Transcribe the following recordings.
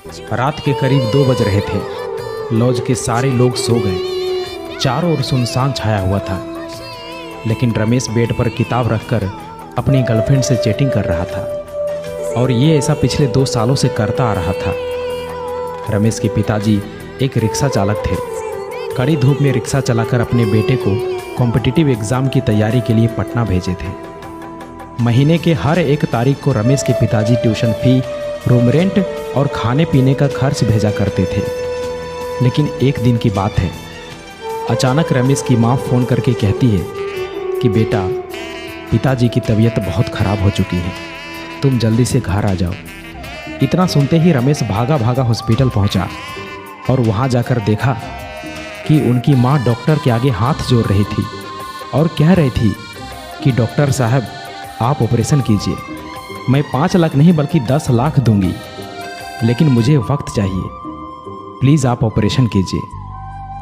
रात के करीब 2 बज रहे थे। लॉज के सारे लोग सो गए। चारों ओर सुनसान छाया हुआ था, लेकिन रमेश बेड पर किताब रखकर अपनी गर्लफ्रेंड से चैटिंग कर रहा था, और ये ऐसा पिछले 2 सालों से करता आ रहा था। रमेश के पिताजी एक रिक्शा चालक थे। कड़ी धूप में रिक्शा चलाकर अपने बेटे को कॉम्पिटिटिव एग्ज़ाम की तैयारी के लिए पटना भेजे थे। महीने के हर 1 तारीख को रमेश के पिताजी ट्यूशन फी, रूम रेंट और खाने पीने का खर्च भेजा करते थे। लेकिन एक दिन की बात है, अचानक रमेश की माँ फ़ोन करके कहती है कि बेटा, पिताजी की तबीयत बहुत ख़राब हो चुकी है, तुम जल्दी से घर आ जाओ। इतना सुनते ही रमेश भागा भागा हॉस्पिटल पहुंचा और वहां जाकर देखा कि उनकी माँ डॉक्टर के आगे हाथ जोड़ रही थी और कह रही थी कि डॉक्टर साहब, आप ऑपरेशन कीजिए। मैं 5 लाख नहीं बल्कि 10 लाख दूंगी, लेकिन मुझे वक्त चाहिए। प्लीज़ आप ऑपरेशन कीजिए,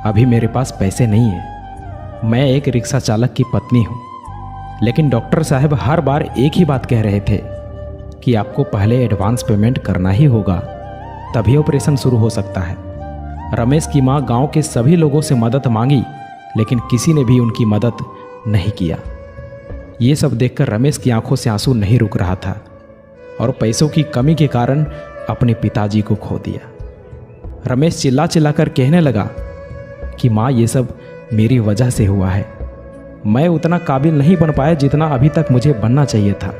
अभी मेरे पास पैसे नहीं है। मैं एक रिक्शा चालक की पत्नी हूँ। लेकिन डॉक्टर साहब हर बार एक ही बात कह रहे थे कि आपको पहले एडवांस पेमेंट करना ही होगा, तभी ऑपरेशन शुरू हो सकता है। रमेश की माँ गांव के सभी लोगों से मदद मांगी, लेकिन किसी ने भी उनकी मदद नहीं किया। ये सब देखकर रमेश की आंखों से आंसू नहीं रुक रहा था और पैसों की कमी के कारण अपने पिताजी को खो दिया। रमेश चिल्ला चिल्लाकर कहने लगा कि माँ, ये सब मेरी वजह से हुआ है। मैं उतना काबिल नहीं बन पाया जितना अभी तक मुझे बनना चाहिए था।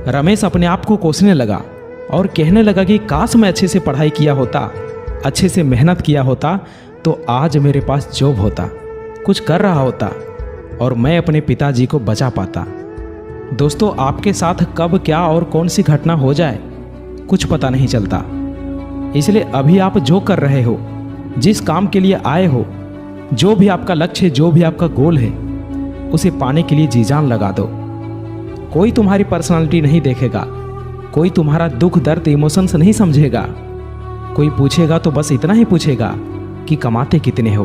रमेश अपने आप को कोसने लगा और कहने लगा कि काश मैं अच्छे से पढ़ाई किया होता, अच्छे से मेहनत किया होता, तो आज मेरे पास जॉब होता, कुछ कर रहा होता और मैं अपने पिताजी को बचा पाता। दोस्तों, आपके साथ कब क्या और कौन सी घटना हो जाए कुछ पता नहीं चलता। इसलिए अभी आप जो कर रहे हो, जिस काम के लिए आए हो, जो भी आपका लक्ष्य है, जो भी आपका गोल है, उसे पाने के लिए जी जान लगा दो। कोई तुम्हारी पर्सनालिटी नहीं देखेगा, कोई तुम्हारा दुख दर्द इमोशंस नहीं समझेगा। कोई पूछेगा तो बस इतना ही पूछेगा कि कमाते कितने हो।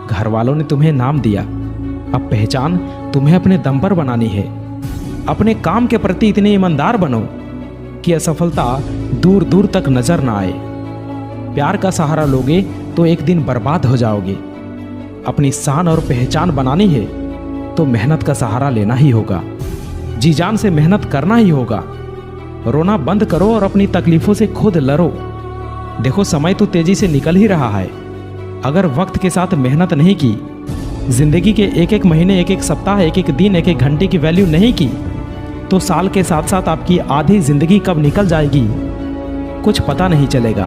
घर वालों ने तुम्हें नाम दिया, अब पहचान तुम्हें अपने दम पर बनानी है। अपने काम के प्रति इतने ईमानदार बनो कि असफलता दूर दूर तक नजर ना आए। प्यार का सहारा लोगे तो एक दिन बर्बाद हो जाओगे। अपनी शान और पहचान बनानी है तो मेहनत का सहारा लेना ही होगा, जी जान से मेहनत करना ही होगा। रोना बंद करो और अपनी तकलीफों से खुद लड़ो। देखो, समय तो तेजी से निकल ही रहा है। अगर वक्त के साथ मेहनत नहीं की, जिंदगी के एक एक महीने, एक एक सप्ताह, एक एक दिन, एक एक घंटे की वैल्यू नहीं की, तो साल के साथ साथ आपकी आधी जिंदगी कब निकल जाएगी कुछ पता नहीं चलेगा।